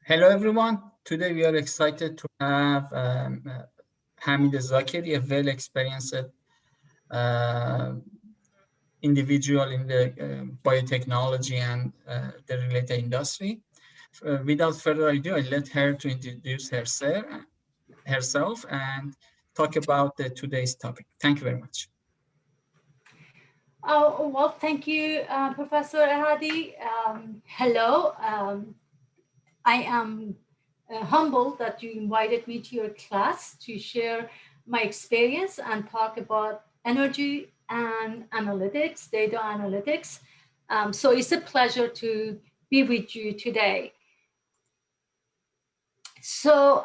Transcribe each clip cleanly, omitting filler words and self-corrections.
Hello, everyone. Today we are excited to have Hamideh Zakeri, a well-experienced uh, individual in the biotechnology and the related industry. Without further ado, I let her to introduce herself and talk about today's topic. Thank you very much. Oh, well, thank you, Professor Hadi. Hello. I am humbled that you invited me to your class to share my experience and talk about energy and analytics, data analytics. So it's a pleasure to be with you today. So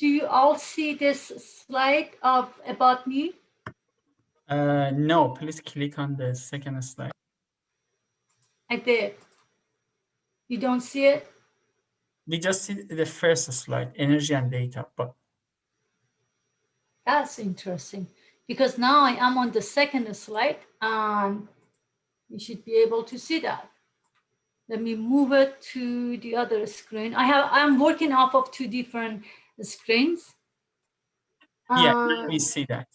do you all see this slide about me? No, please click on the second slide. I did. You don't see it? We just see the first slide, energy and data, but That's interesting because now I am on the second slide and you should be able to see that. Let me move it to the other screen. I'm working off of two different screens. yeah, we see that.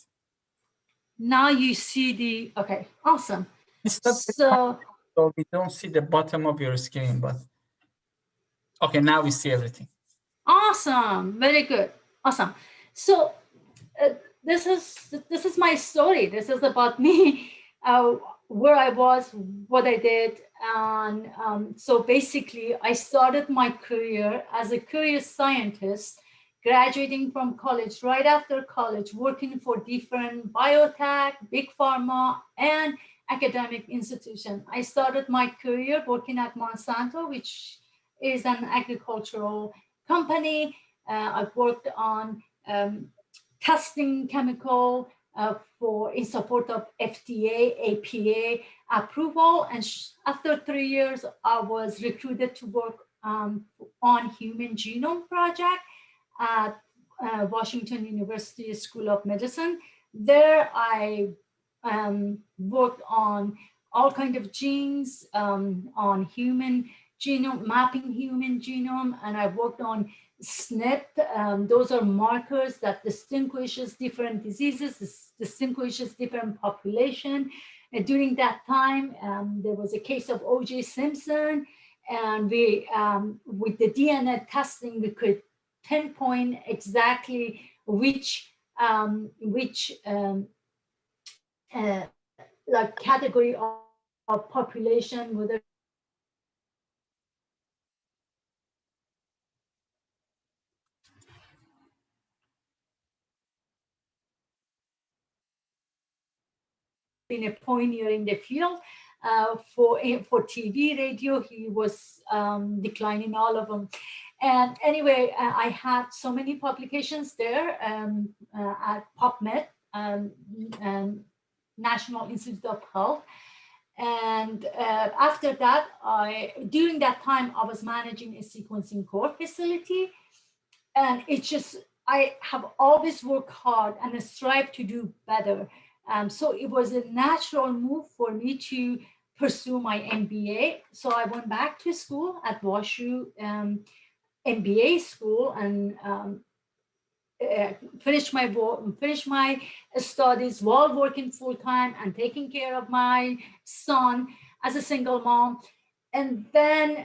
Now you see the, okay, awesome. So we don't see the bottom of your screen, but okay, now we see everything. Awesome, very good, awesome. So this is my story. This is about me, where I was, what I did, and so basically, I started my career as a career scientist, graduating from college. Right after college, working for different biotech, big pharma, and academic institution. I started my career working at Monsanto, which is an agricultural company. I've worked on testing chemical in support of FDA, APA approval. And after 3 years, I was recruited to work on human genome project at Washington University School of Medicine. There I worked on all kinds of genes, on human genome, mapping human genome, and I worked on SNP. Those are markers that distinguishes different diseases, distinguishes different population. And during that time, there was a case of O.J. Simpson, and we, with the DNA testing, we could pinpoint exactly which like category of population, whether been a pioneer in the field. For TV, radio, he was declining all of them. And anyway, I had so many publications there at PubMed, and National Institute of Health. And after that, during that time, I was managing a sequencing core facility. And it's just, I have always worked hard and strive to do better. So it was a natural move for me to pursue my MBA. So I went back to school at WashU MBA school and finished my studies while working full time and taking care of my son as a single mom. And then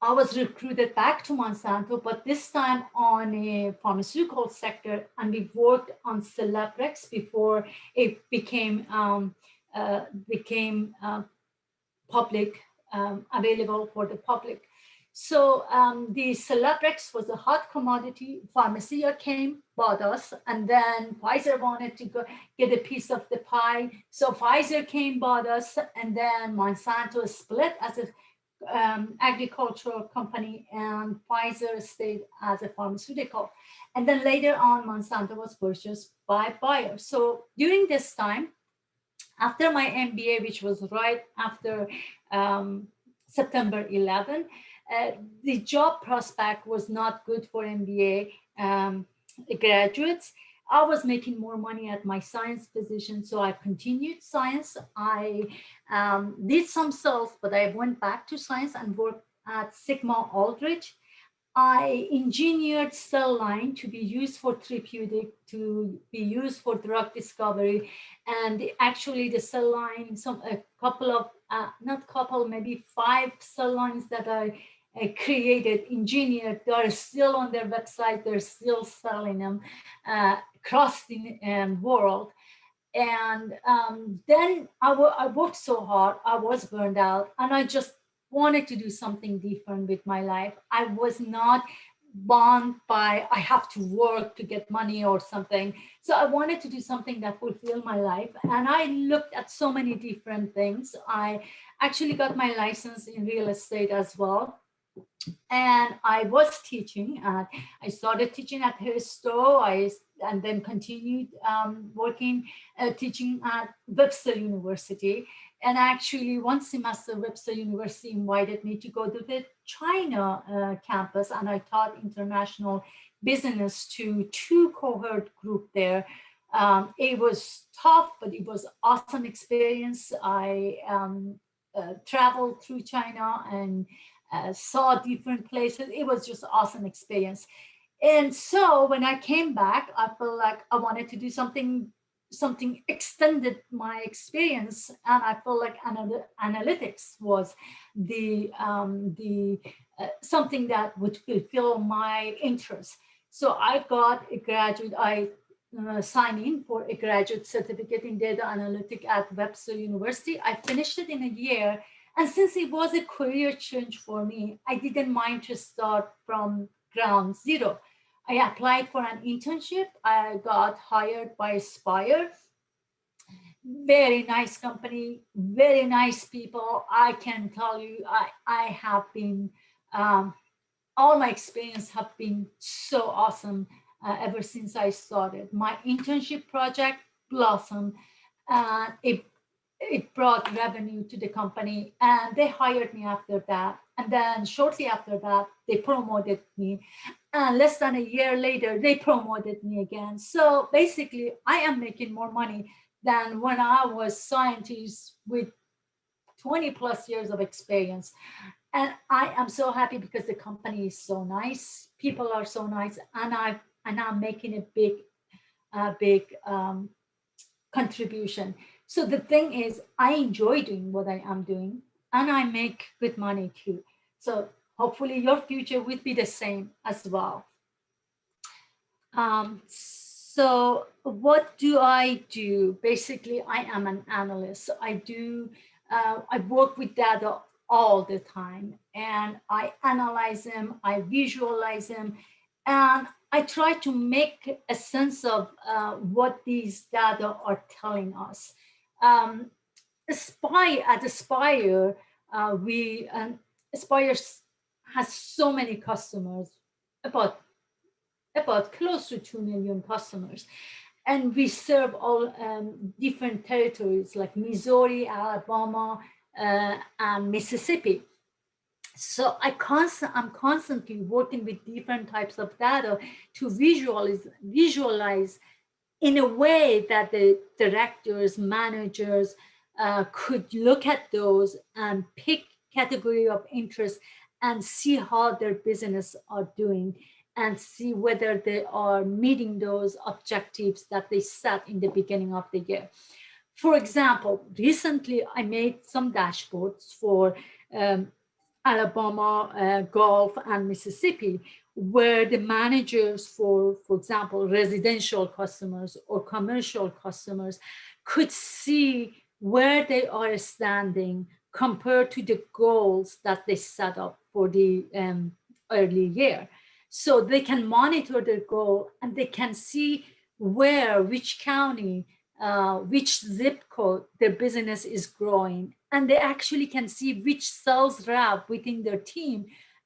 I was recruited back to Monsanto, but this time on a pharmaceutical sector, and we worked on Celebrex before it became public, available for the public. So the Celebrex was a hot commodity. Pharmacia came, bought us, and then Pfizer wanted to get a piece of the pie. So Pfizer came, bought us, and then Monsanto split as a agricultural company, and Pfizer stayed as a pharmaceutical. And then later on, Monsanto was purchased by Bayer. So during this time, after my MBA, which was right after September 11, the job prospect was not good for MBA graduates. I was making more money at my science position, so I continued science. I did some sales, but I went back to science and worked at Sigma Aldrich. I engineered cell line to be used for therapeutic, to be used for drug discovery, and actually the cell line, a couple of not couple, maybe 5 cell lines that I created, engineered. They are still on their website. They're still selling them across the world. And then I worked so hard, I was burned out, and I just wanted to do something different with my life. I was not bound by I have to work to get money or something. So I wanted to do something that fulfill my life. And I looked at so many different things. I actually got my license in real estate as well, and I was teaching. I started teaching at her store. And then continued working, teaching at Webster University. And actually, one semester, Webster University invited me to go to the China campus, and I taught international business to 2 cohort group there. It was tough, but it was awesome experience. I traveled through China and saw different places. It was just awesome experience. And so when I came back, I felt like I wanted to do something extended my experience, and I felt like analytics was the something that would fulfill my interest. So I got a graduate. I signed in for a graduate certificate in data analytic at Webster University. I finished it in a year, and since it was a career change for me, I didn't mind to start from ground zero. I applied for an internship. I got hired by Spire. Very nice company, very nice people. I can tell you, I have been, all my experience have been so awesome ever since I started. My internship project blossomed. It brought revenue to the company, and they hired me after that. And then shortly after that, they promoted me. And less than a year later, they promoted me again. So basically, I am making more money than when I was scientist with 20 plus years of experience. And I am so happy because the company is so nice. People are so nice, and I'm making a big contribution. So the thing is, I enjoy doing what I am doing, and I make good money too. So hopefully your future would be the same as well. So what do I do? Basically, I am an analyst. So I work with data all the time, and I analyze them, I visualize them, and I try to make a sense of what these data are telling us. Um, at Aspire, we Aspire has so many customers, about close to 2 million customers. And we serve all different territories like Missouri, Alabama, and Mississippi. So I'm constantly working with different types of data to visualize in a way that the directors, managers could look at those and pick category of interest and see how their business are doing, and see whether they are meeting those objectives that they set in the beginning of the year. For example, recently I made some dashboards for um, Alabama, Gulf, and Mississippi, where the managers for example, residential customers or commercial customers could see where they are standing compared to the goals that they set up for the early year. So they can monitor their goal, and they can see which county, which zip code their business is growing. And they actually can see which sales rep within their team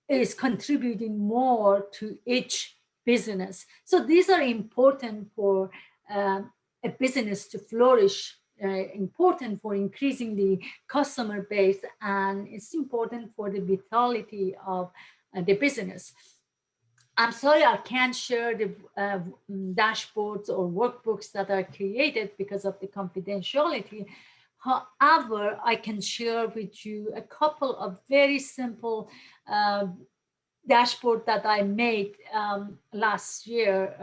is contributing more to each business. So these are important for a business to flourish, important for increasing the customer base, and it's important for the vitality of the business. I'm sorry, I can't share the dashboards or workbooks that are created because of the confidentiality. However, I can share with you a couple of very simple uh, dashboard that I made last year.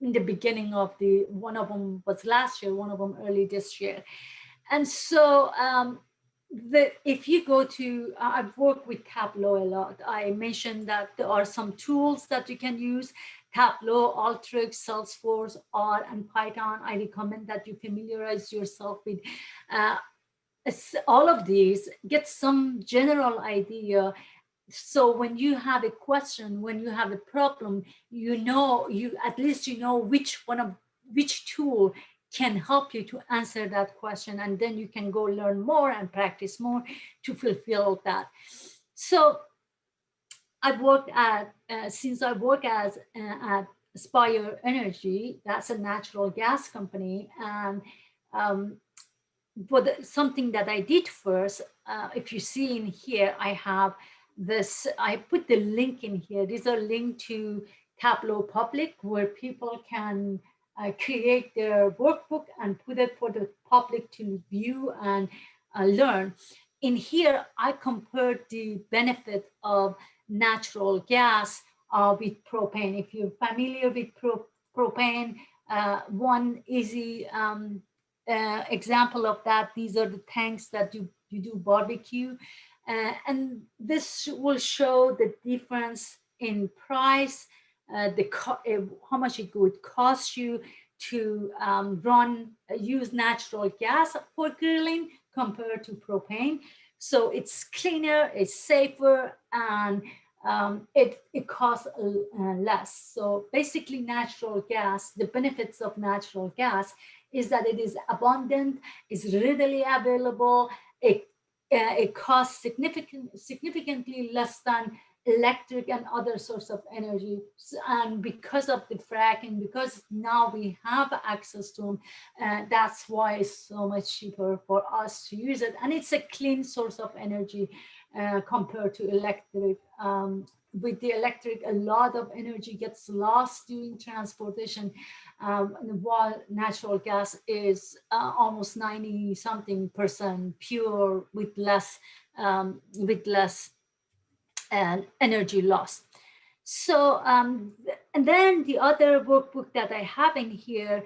In the beginning of the, one of them was last year, one of them early this year. And so if you go to, I've worked with Tableau a lot. I mentioned that there are some tools that you can use: Tableau, Alteryx, Salesforce, R, and Python. I recommend that you familiarize yourself with uh, all of these, get some general idea. So when you have a question, when you have a problem, you know, you at least you know which one of which tool can help you to answer that question, and then you can go learn more and practice more to fulfill that. So I've worked at since I work as at Spire Energy, that's a natural gas company, and um, something that I did first, if you see in here, I have this, I put the link in here. These are linked to Tableau Public, where people can create their workbook and put it for the public to view and learn. In here, I compared the benefit of natural gas with propane. If you're familiar with propane, one easy example of that, these are the tanks that you do barbecue. And this will show the difference in price, how much it would cost you to use natural gas for grilling compared to propane. So it's cleaner, it's safer, and it costs less. So basically, natural gas, the benefits of natural gas is that it is abundant, is readily available, it costs significantly less than electric and other source of energy. And because of the fracking, because now we have access to them, that's why it's so much cheaper for us to use it. And it's a clean source of energy compared to electric. With the electric, a lot of energy gets lost during transportation, while natural gas is almost 90 something percent pure, with less energy loss. So, and then the other workbook that I have in here,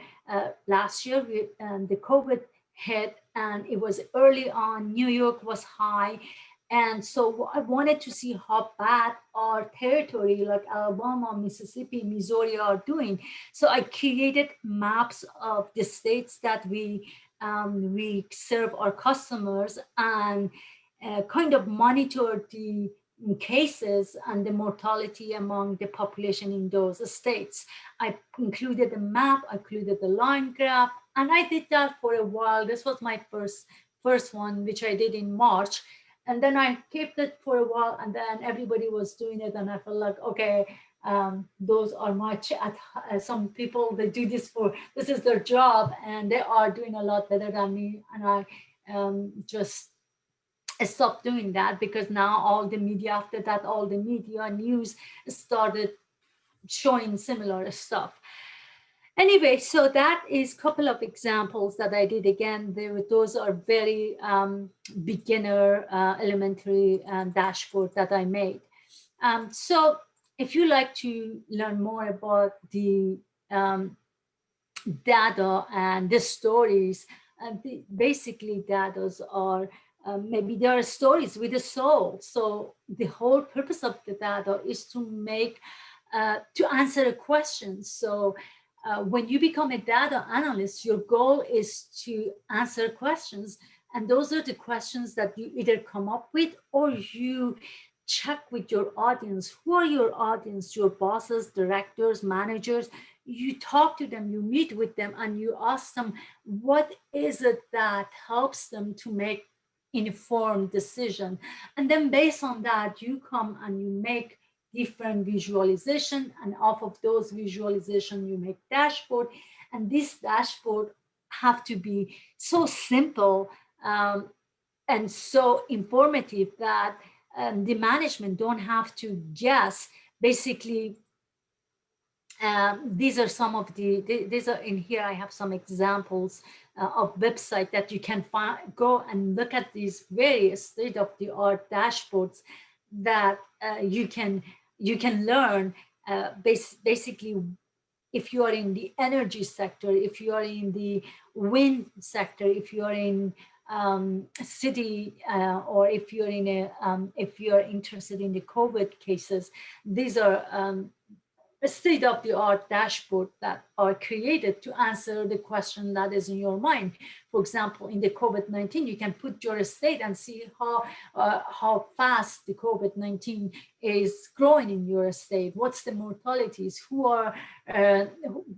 last year, the COVID hit, and it was early on, New York was high. And so I wanted to see how bad our territory like Alabama, Mississippi, Missouri are doing. So I created maps of the states that we serve our customers, and kind of monitor the cases and the mortality among the population in those states. I included a map, I included the line graph, and I did that for a while. This was my first one, which I did in March. And then I kept it for a while, and then everybody was doing it, and I felt like, okay, those are much some people, they do this is their job, and they are doing a lot better than me. And I just stopped doing that, because now all the media, after that, all the media news started showing similar stuff. Anyway, so that is a couple of examples that I did. Again, those are very beginner, elementary dashboard that I made. So if you like to learn more about the data and the stories, basically datas are, maybe there are stories with a soul. So the whole purpose of the data is to to answer a question. So when you become a data analyst, your goal is to answer questions. And those are the questions that you either come up with, or you check with your audience. Who are your audience? Your bosses, directors, managers. You talk to them, you meet with them, and you ask them, what is it that helps them to make informed decision? And then based on that, you come and you make different visualization, and off of those visualization you make dashboard. And this dashboard have to be so simple and so informative that the management don't have to guess. Basically, These are some of these are in here. I have some examples of website that you can go and look at these various state-of-the-art dashboards that you can learn basically if you are in the energy sector, if you are in the wind sector, if you are in city, or if you are interested in the COVID cases. These are a state-of-the-art dashboard that are created to answer the question that is in your mind. For example, in the COVID-19, you can put your state and see how fast the COVID-19 is growing in your state. What's the mortalities? Who are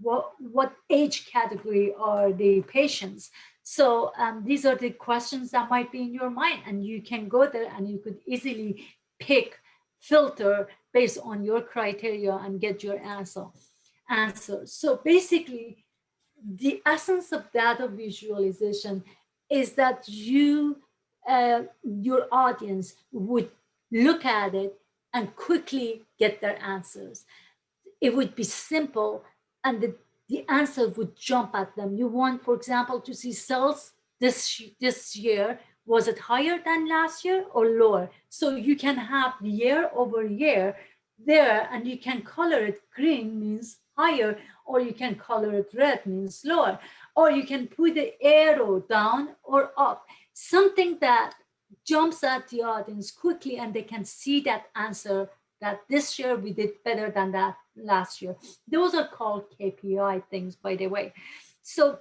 what age category are the patients? So these are the questions that might be in your mind, and you can go there and you could easily pick, filter based on your criteria and get your answer. So basically, the essence of data visualization is that your audience would look at it and quickly get their answers. It would be simple, and the answer would jump at them. You want, for example, to see sales this year, was it higher than last year or lower? So you can have year over year there, and you can color it green means higher, or you can color it red means lower, or you can put the arrow down or up, something that jumps at the audience quickly, and they can see that answer, that this year we did better than that last year. Those are called KPI things, by the way. So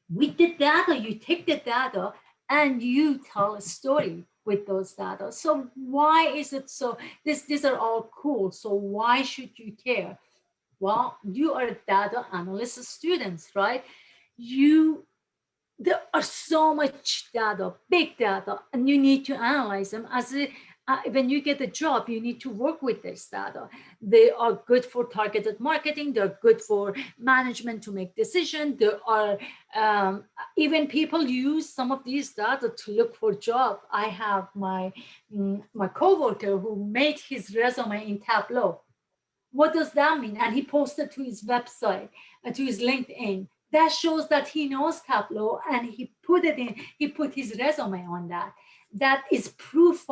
with the data, you take the data and you tell a story with those data. So why is it so? These are all cool. So why should you care? Well, you are data analyst students, right? You There are so much data, big data, and you need to analyze them. When you get a job, you need to work with this data. They are good for targeted marketing. They're good for management to make decisions. There are even people use some of these data to look for job. I have my coworker who made his resume in Tableau. What does that mean? And he posted to his website, to his LinkedIn. That shows that he knows Tableau, and he put his resume on that. That is proof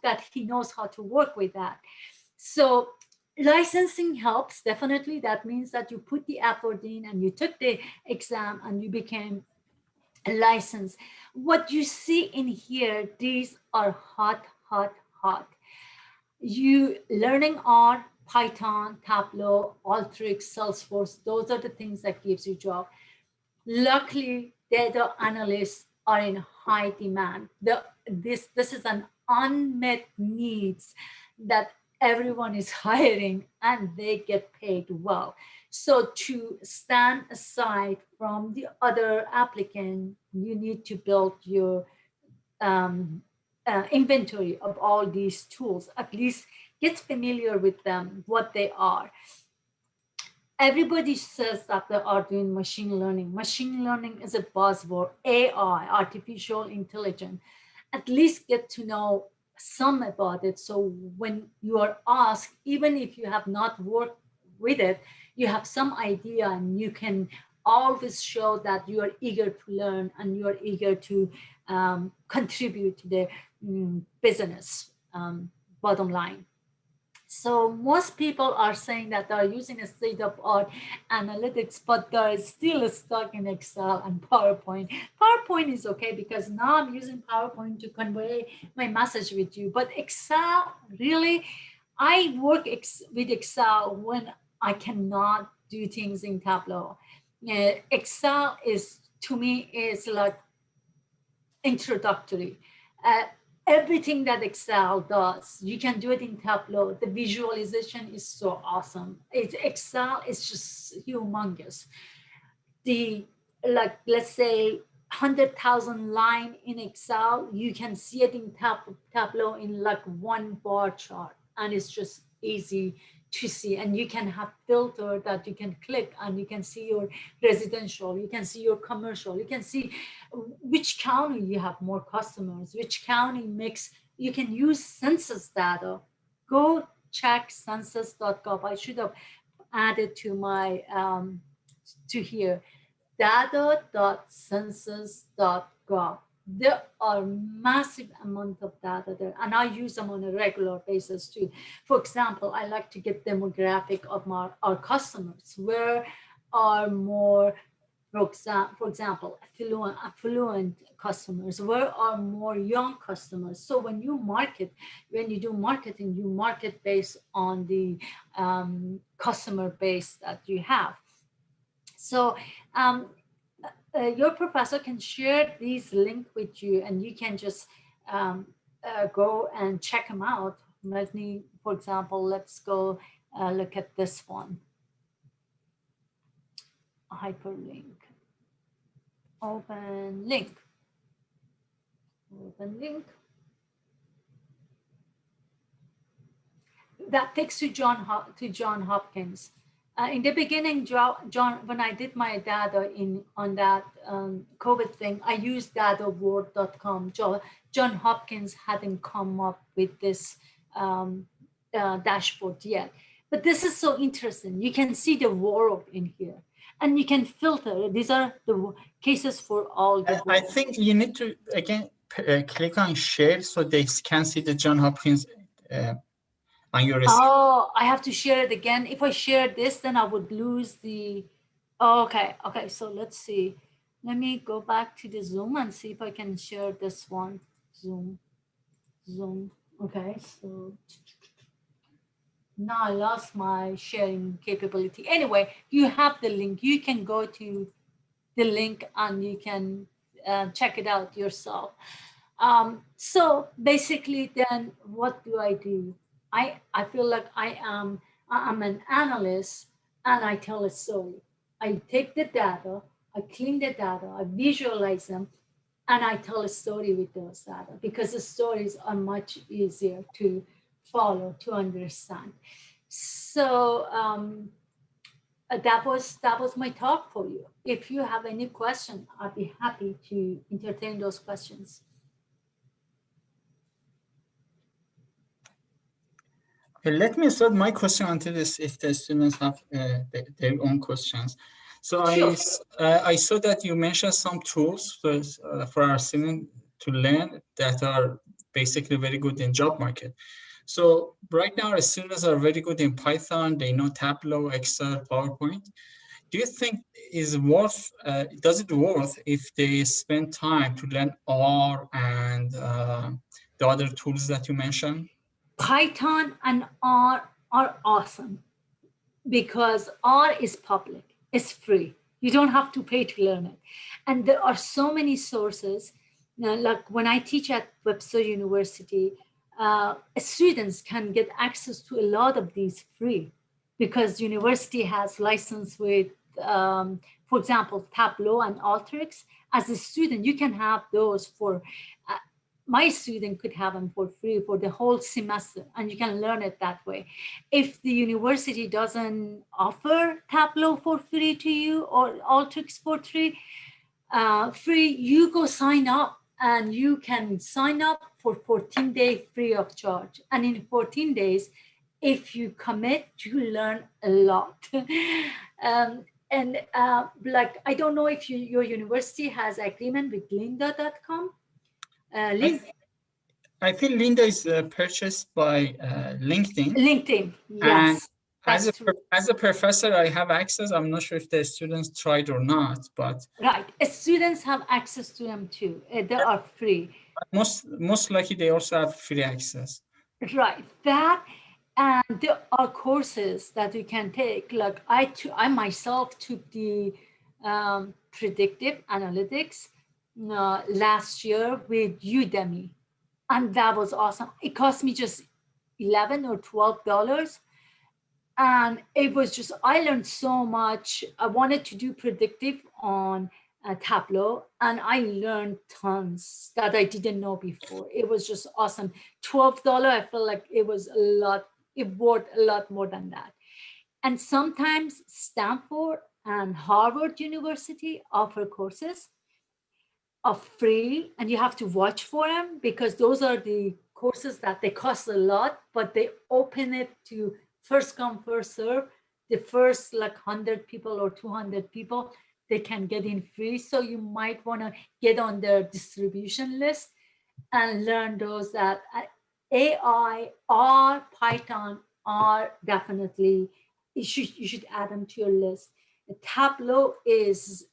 that he knows how to work with that. So licensing helps, definitely. That means that you put the effort in and you took the exam and you became a license. What you see in here, these are hot, hot, hot. You learning R, Python, Tableau, Alteryx, Salesforce, those are the things that gives you job. Luckily, data analysts are in high demand. This is an unmet needs that everyone is hiring, and they get paid well. So to stand aside from the other applicant, you need to build your inventory of all these tools, at least get familiar with them, what they are. Everybody says that they are doing machine learning. Machine learning is a buzzword. AI, artificial intelligence. At least get to know some about it. So when you are asked, even if you have not worked with it, you have some idea, and you can always show that you are eager to learn and you are eager to contribute to the business bottom line. So most people are saying that they're using a state-of-art analytics, but they're still stuck in Excel and PowerPoint. PowerPoint is okay because now I'm using PowerPoint to convey my message with you. But Excel, really, I work with Excel when I cannot do things in Tableau. Excel is, to me, is like introductory. Uh, Everything that Excel does, you can do it in Tableau. The visualization is so awesome. Excel is just humongous. The, like, let's say 100,000 line in Excel, you can see it in Tableau in like one bar chart, and it's just easy to see. And you can have filter that you can click, and you can see your residential, you can see your commercial, you can see which county you have more customers, which county makes. You can use census data. Go check census.gov. I should have added to my to here, data.census.gov. There are massive amount of data there, and I use them on a regular basis too. For example, I like to get demographic of our customers. Where are more, for example, affluent customers? Where are more young customers? So when you do marketing, you market based on the customer base that you have. So your professor can share these link with you, and you can just go and check them out. Let me, for example, let's go look at this one. Hyperlink. Open link. Open link. That takes you to John Hopkins. In the beginning, John, when I did my data on that COVID thing, I used dataword.com. John Hopkins hadn't come up with this dashboard yet. But this is so interesting. You can see the world in here, and you can filter. These are the cases for all the world. I think you need to, again, click on share so they can see the John Hopkins on your screen. Oh, I have to share it again. If I share this, then I would lose the, okay, so let's see. Let me go back to the Zoom and see if I can share this one. Zoom. Okay, so now I lost my sharing capability. Anyway, you have the link. You can go to the link and you can check it out yourself. So basically, then what do? I feel like I'm an analyst, and I tell a story. I take the data, I clean the data, I visualize them, and I tell a story with those data, because the stories are much easier to follow, to understand. So that was my talk for you. If you have any question, I'd be happy to entertain those questions. Okay, let me start my question until this, if the students have their own questions. So Sure. I saw that you mentioned some tools for our students to learn that are basically very good in job market. So right now, our students are very good in Python. They know Tableau, Excel, PowerPoint. Do you think does it worth if they spend time to learn R and the other tools that you mentioned? Python and R are awesome because R is public, it's free. You don't have to pay to learn it. And there are so many sources. Like when I teach at Webster University, students can get access to a lot of these free, because university has license with, for example, Tableau and Alteryx. As a student, you can have those for, my student could have them for free for the whole semester, and you can learn it that way. If the university doesn't offer Tableau for free to you, or Alteryx for free, you go sign up, and you can sign up for 14 days free of charge. And in 14 days, if you commit, you learn a lot. Like, I don't know if your university has agreement with lynda.com. I think Linda is purchased by LinkedIn. LinkedIn, yes. And as a professor, I have access. I'm not sure if the students tried or not, but right, students have access to them too. They are free. Most likely, they also have free access. Right, that, and there are courses that you can take. Like I myself took the predictive analytics last year with Udemy, and that was awesome. It cost me just $11 or $12. And it was just, I learned so much. I wanted to do predictive on Tableau, and I learned tons that I didn't know before. It was just awesome. $12, I felt like it was a lot, it worth a lot more than that. And sometimes Stanford and Harvard University offer courses are free, and you have to watch for them, because those are the courses that they cost a lot, but they open it to first come, first serve. the first like 100 people or 200 people, they can get in free. So you might want to get on their distribution list and learn those that AI or Python are definitely, you should add them to your list. Tableau is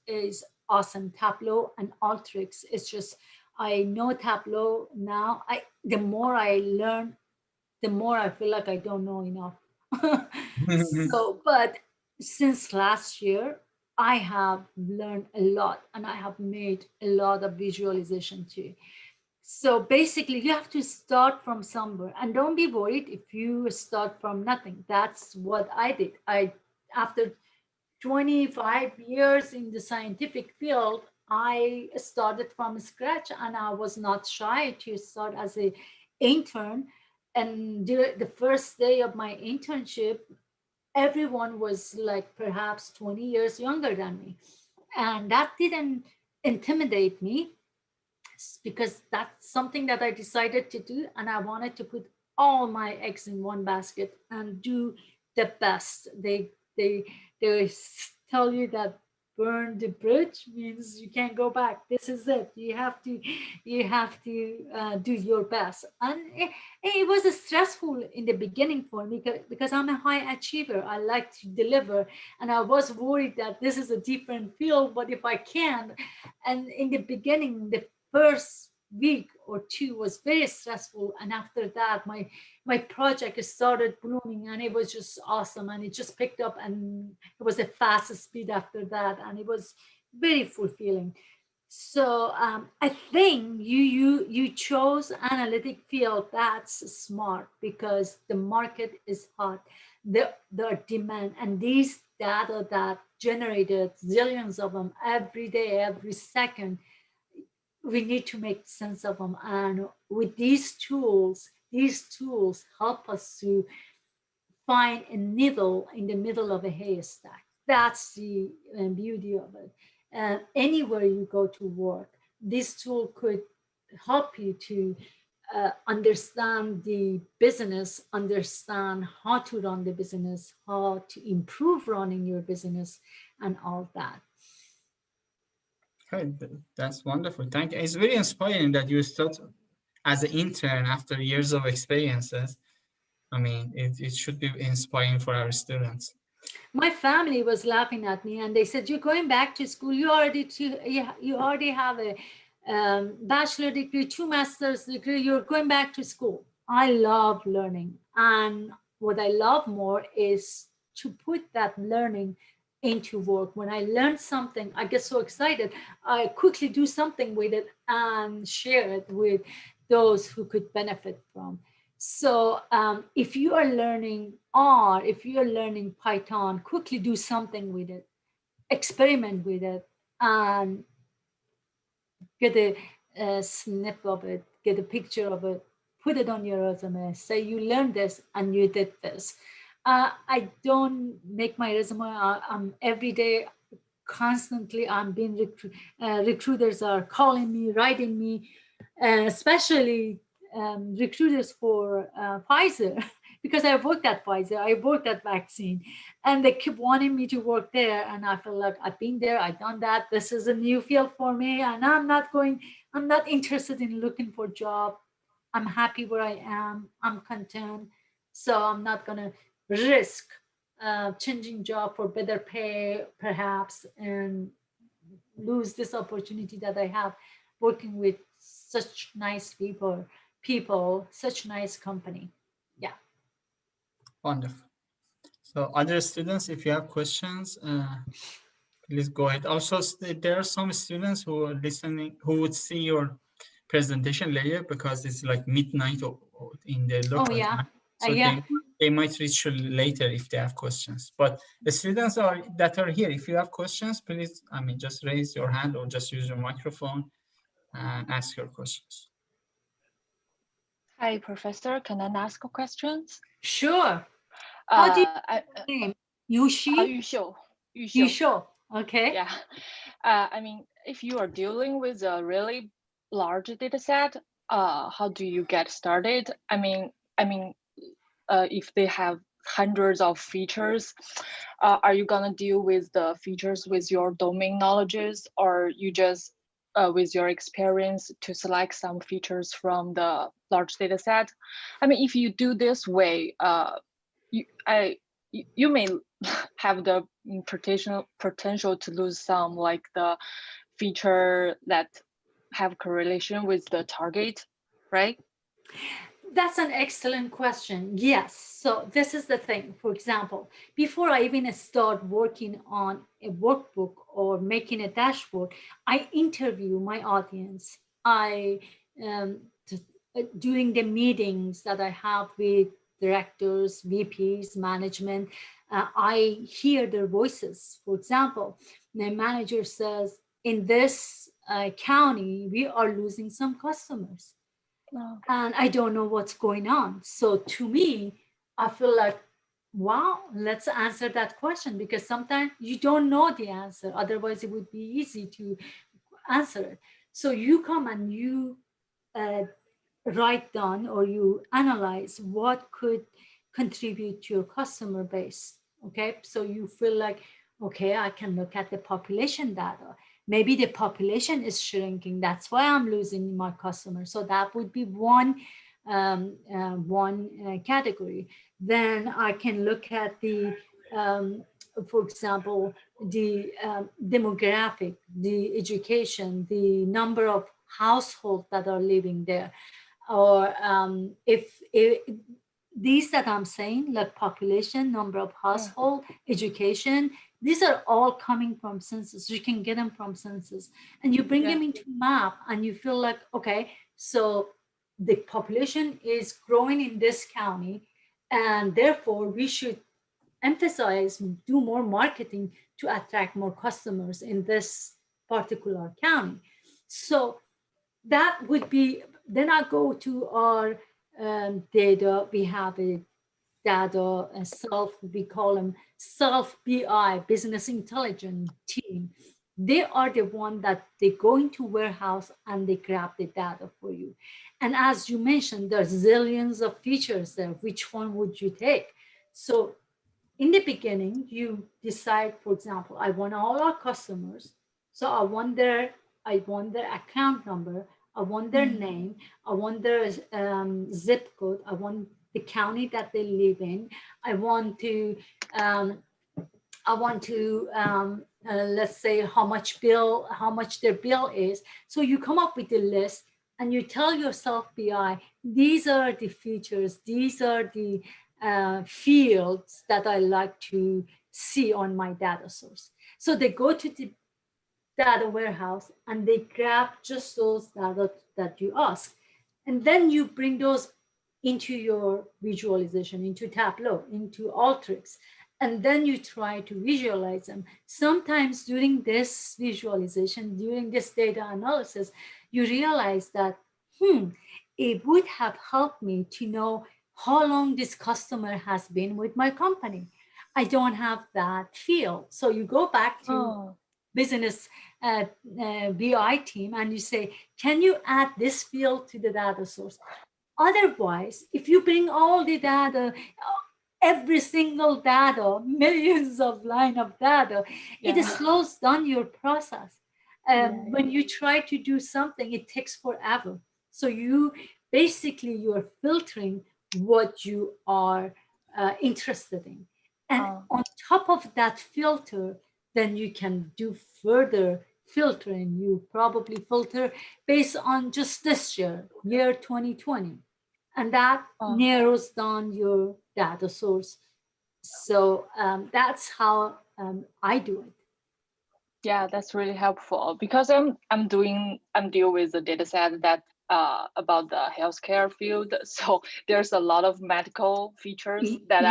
awesome. Tableau and Alteryx is just, I know Tableau now. The more I learn, the more I feel like I don't know enough. So, but since last year, I have learned a lot and I have made a lot of visualization too. So basically, you have to start from somewhere, and don't be worried if you start from nothing. That's what I did. After 25 years in the scientific field, I started from scratch, and I was not shy to start as a intern. And the first day of my internship, everyone was like perhaps 20 years younger than me. And that didn't intimidate me, because that's something that I decided to do, and I wanted to put all my eggs in one basket and do the best. They tell you that burn the bridge means you can't go back. This is it. You have to do your best, and it was stressful in the beginning for me, because I'm a high achiever. I like to deliver, and I was worried that this is a different field. But if I can, and in the beginning, the first week or two was very stressful, and after that my project started blooming, and it was just awesome, and it just picked up, and it was a fast speed after that, and it was very fulfilling. So I think you chose analytic field. That's smart, because the market is hot, the demand, and these data that generated zillions of them every day, every second, we need to make sense of them. And with these tools help us to find a needle in the middle of a haystack. That's the beauty of it. Anywhere you go to work, this tool could help you to understand the business, understand how to run the business, how to improve running your business, and all that. Okay, that's wonderful. Thank you. It's very inspiring that you start as an intern after years of experiences. I mean, it should be inspiring for our students. My family was laughing at me, and they said, "You're going back to school. You already have a bachelor degree, two master's degree. You're going back to school." I love learning, and what I love more is to put that learning into work. When I learn something, I get so excited. I quickly do something with it and share it with those who could benefit from. So if you are learning R, if you are learning Python, quickly do something with it, experiment with it, and get a snip of it, get a picture of it, put it on your resume, say you learned this and you did this. I don't make my resume, I'm every day, constantly I'm being recruiters are calling me, writing me, especially recruiters for Pfizer, because I worked at Pfizer, I worked at vaccine, and they keep wanting me to work there. And I feel like I've been there, I've done that. This is a new field for me, and I'm not interested in looking for a job. I'm happy where I am. I'm content. So I'm not gonna risk changing job for better pay, perhaps, and lose this opportunity that I have working with such nice people, such nice company. Yeah. Wonderful. So other students, if you have questions, please go ahead. Also, there are some students who are listening who would see your presentation later because it's like midnight or in the Oh local yeah. time. So Yeah. they might reach you later if they have questions. But the students that are here, if you have questions, please, I mean, just raise your hand or just use your microphone and ask your questions. Hi, Professor. Can I ask questions? Sure. How do you I, name? Yushi? Yusho. Yusho. Okay. Yeah. I mean, if you are dealing with a really large data set, how do you get started? I mean, if they have hundreds of features, are you gonna deal with the features with your domain knowledges, or you just with your experience to select some features from the large data set? I mean, if you do this way, you may have the potential to lose some, like the feature that have correlation with the target, right? That's an excellent question. Yes. So this is the thing. For example, before I even start working on a workbook or making a dashboard, I interview my audience. I during the meetings that I have with directors, VPs, management, I hear their voices. For example, the manager says, in this county, we are losing some customers. Oh. And I don't know what's going on. So to me, I feel like, wow, let's answer that question, because sometimes you don't know the answer. Otherwise, it would be easy to answer it. So you come and you uh, write down or you analyze what could contribute to your customer base. Okay, so you feel like, okay, I can look at the population data. Maybe the population is shrinking, that's why I'm losing my customers. So that would be one category. Then I can look at the for example, the demographic, the education, the number of households that are living there, or if these that I'm saying, like population, number of household, education, these are all coming from census. You can get them from census, and you bring them into map, and you feel like, okay, so the population is growing in this county, and therefore we should emphasize, do more marketing to attract more customers in this particular county. So that would be, then I go to our data. We have a data we call them self BI, business intelligence team. They are the one that they go into warehouse and they grab the data for you. And as you mentioned, there's zillions of features there. Which one would you take? So in the beginning, you decide, for example, I want all our customers. So I want their account number. I want their name. I want their zip code. I want the county that they live in. I want to um, let's say how much their bill is. So you come up with a list and you tell yourself, BI, these are the features, these are the fields that I like to see on my data source. So they go to the data warehouse and they grab just those data that you ask. And then you bring those into your visualization, into Tableau, into Alteryx, and then you try to visualize them. Sometimes during this visualization, during this data analysis, you realize that, it would have helped me to know how long this customer has been with my company. I don't have that field. So you go back to business BI team and you say, can you add this field to the data source? Otherwise, if you bring all the data, every single data, millions of line of data, it slows down your process. When you try to do something, it takes forever. So you're filtering what you are interested in. And on top of that filter, then you can do further filtering. You probably filter based on just this year 2020. And that narrows down your data source. So that's how I do it. Yeah, that's really helpful, because I'm deal with the data set that about the healthcare field. So there's a lot of medical features that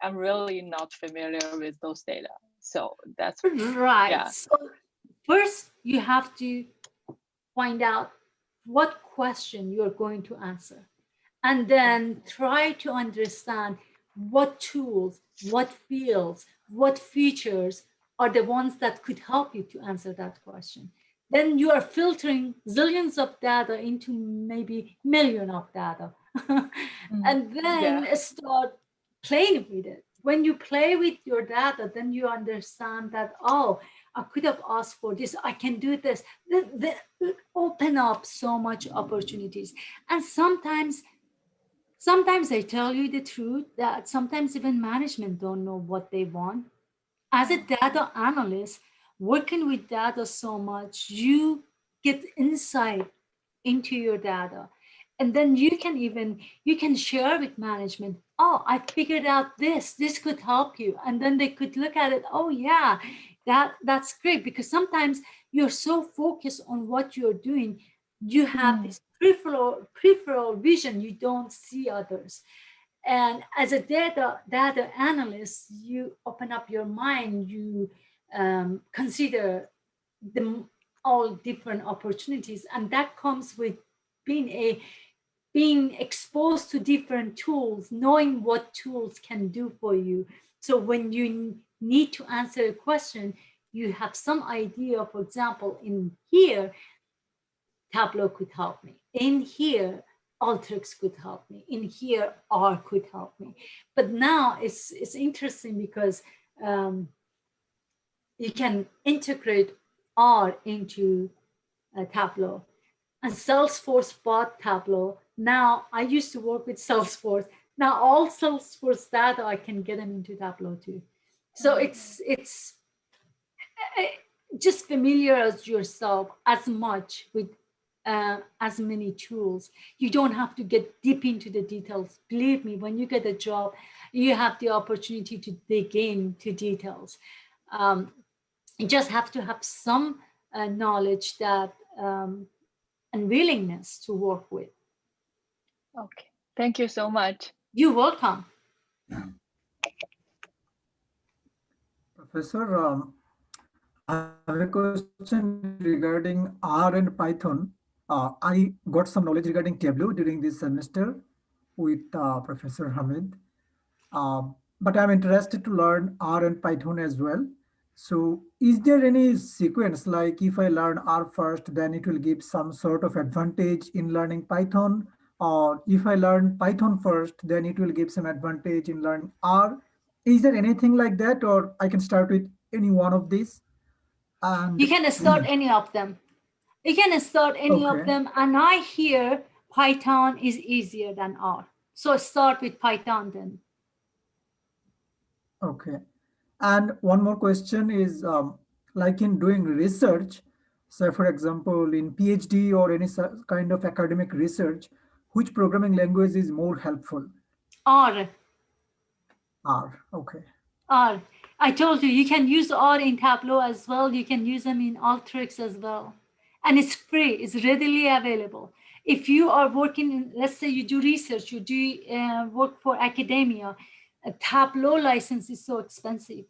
I'm really not familiar with those data. So that's right. Yeah. So first you have to find out what question you're going to answer, and then try to understand what tools, what fields, what features are the ones that could help you to answer that question. Then you are filtering zillions of data into maybe million of data. And then start play with it. When you play with your data, then you understand that, oh, I could have asked for this, I can do this. It open up so much opportunities. And sometimes I tell you the truth that sometimes even management don't know what they want. As a data analyst, working with data so much, you get insight into your data. And then you can share with management, oh, I figured out this could help you. And then they could look at it, oh yeah, that's great. Because sometimes you're so focused on what you're doing, you have this peripheral vision, you don't see others. And as a data analyst, you open up your mind, you consider the all different opportunities, and that comes with being exposed to different tools, knowing what tools can do for you. So when you need to answer a question, you have some idea. For example, in here, Tableau could help me. In here, Alteryx could help me. In here, R could help me. But now it's interesting because you can integrate R into Tableau. And Salesforce bought Tableau. Now I used to work with Salesforce. Now all Salesforce data, I can get them into Tableau too. So it's just familiarize yourself as much with as many tools. You don't have to get deep into the details. Believe me, when you get a job, you have the opportunity to dig into details. You just have to have some knowledge that and willingness to work with. Okay, thank you so much. You're welcome. Professor, I have a question regarding R and Python. I got some knowledge regarding Tableau during this semester with Professor Hamid. But I'm interested to learn R and Python as well. So is there any sequence, like if I learn R first, then it will give some sort of advantage in learning Python? Or if I learn Python first, then it will give some advantage in learning R? Is there anything like that, or I can start with any one of these? And You can start any of them. You can start any of okay, them. And I hear Python is easier than R. So start with Python then. okay. And one more question is, like in doing research, say for example, in PhD or any kind of academic research, which programming language is more helpful? R. R, okay. R. I told you, you can use R in Tableau as well. You can use them in Alteryx as well. And it's free, it's readily available. If you are working in, let's say you do research, you do work for academia, a Tableau license is so expensive.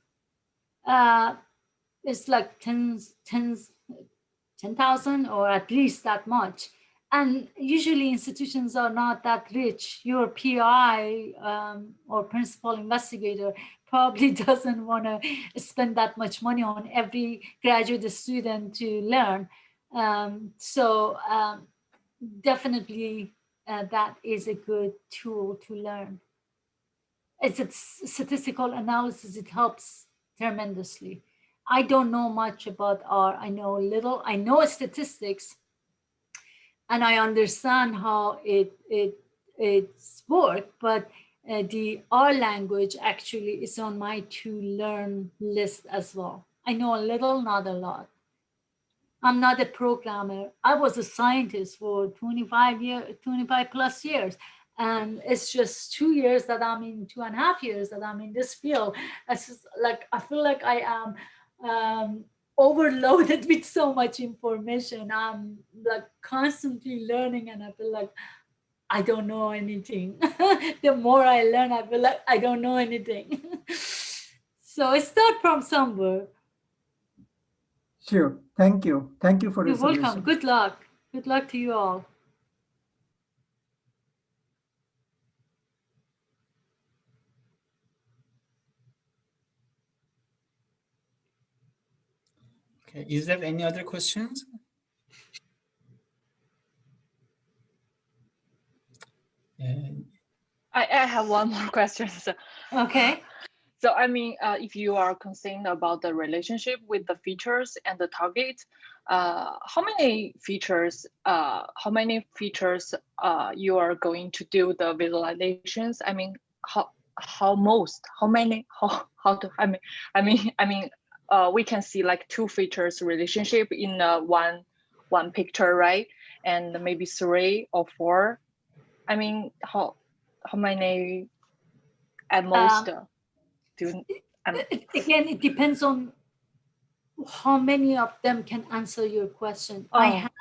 It's like 10,000 or at least that much. And usually institutions are not that rich. Your PI or principal investigator probably doesn't want to spend that much money on every graduate student to learn. Definitely that is a good tool to learn. It's a statistical analysis. It helps tremendously. I don't know much about R. I know a little. I know statistics, and I understand how it's work. But the R language actually is on my to learn list as well. I know a little, not a lot. I'm not a programmer. I was a scientist for 25 plus years. And it's just 2 years that I'm in, 2.5 years that I'm in this field. It's just like, I feel like I am overloaded with so much information. I'm like constantly learning, and I feel like I don't know anything. The more I learn, I feel like I don't know anything. So I start from somewhere. Sure. Thank you. Thank you for your You're welcome. suggestion. Good luck. Good luck to you all. Okay. Is there any other questions? I have one more question. Okay. So I mean, if you are concerned about the relationship with the features and the target, how many features you are going to do the visualizations? I mean, we can see like 2 features relationship in one picture, right? And maybe 3 or 4. I mean, how many at most do? Again, it depends on how many of them can answer your question. I have,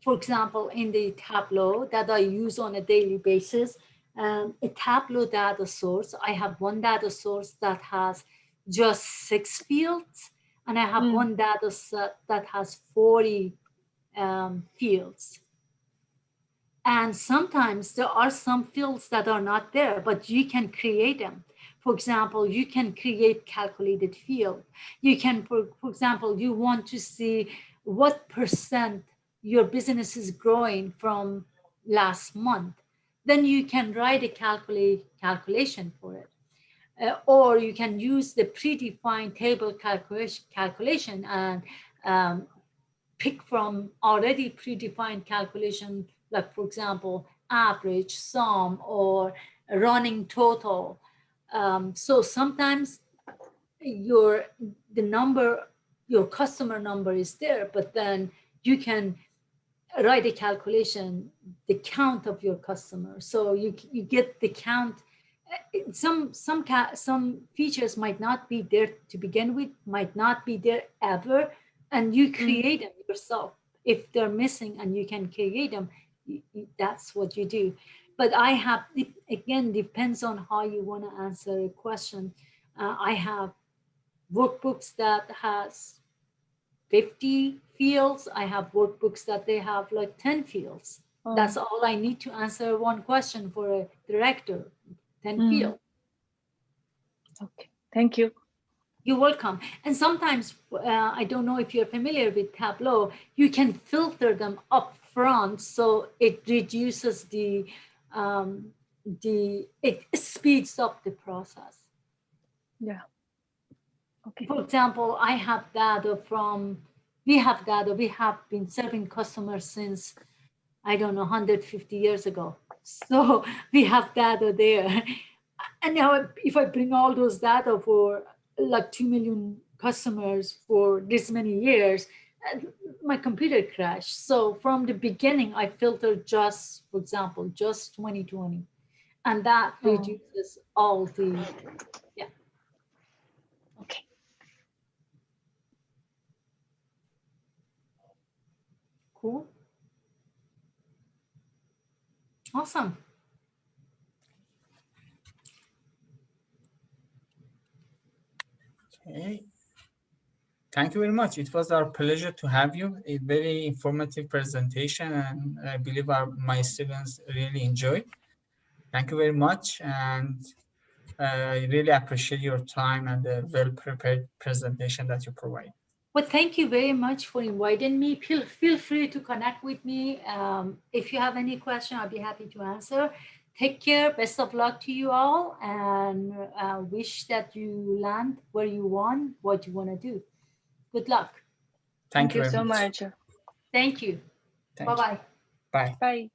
for example, in the Tableau that I use on a daily basis, a Tableau data source. I have one data source that has just 6 fields, and I have one data set that has 40 fields. And sometimes there are some fields that are not there, but you can create them. For example, you can create calculated field. You can, for example, you want to see what percent your business is growing from last month. Then you can write a calculation for it. Or you can use the predefined table calculation and pick from already predefined calculation, like for example, average, sum, or running total. So sometimes your customer number is there, but then you can write a calculation, the count of your customer. So you get the count. Some features might not be there to begin with, might not be there ever, and you create them yourself. If they're missing and you can create them, that's what you do. But I have, again, depends on how you want to answer a question. I have workbooks that has 50 fields. I have workbooks that they have like 10 fields. That's all I need to answer one question for a director, 10 fields. Okay, thank you. You're welcome. And sometimes, I don't know if you're familiar with Tableau, you can filter them up front, so it reduces it speeds up the process. Yeah. Okay. For example, I have data we have been serving customers since, I don't know, 150 years ago. So we have data there. And now if I bring all those data for like 2 million customers for this many years, my computer crashed. So from the beginning, I filtered just, for example, just 2020. And that reduces all the, yeah. Okay. Cool. Awesome. Okay. Thank you very much. It was our pleasure to have you. A very informative presentation, and I believe my students really enjoyed. Thank you very much, and I really appreciate your time and the well-prepared presentation that you provide. Well, thank you very much for inviting me. Feel free to connect with me. If you have any question, I'll be happy to answer. Take care. Best of luck to you all, and wish that you land where you want, what you want to do. Good luck. Thank you so very much. much. Thank you. Thank you. Bye-bye. Bye. Bye.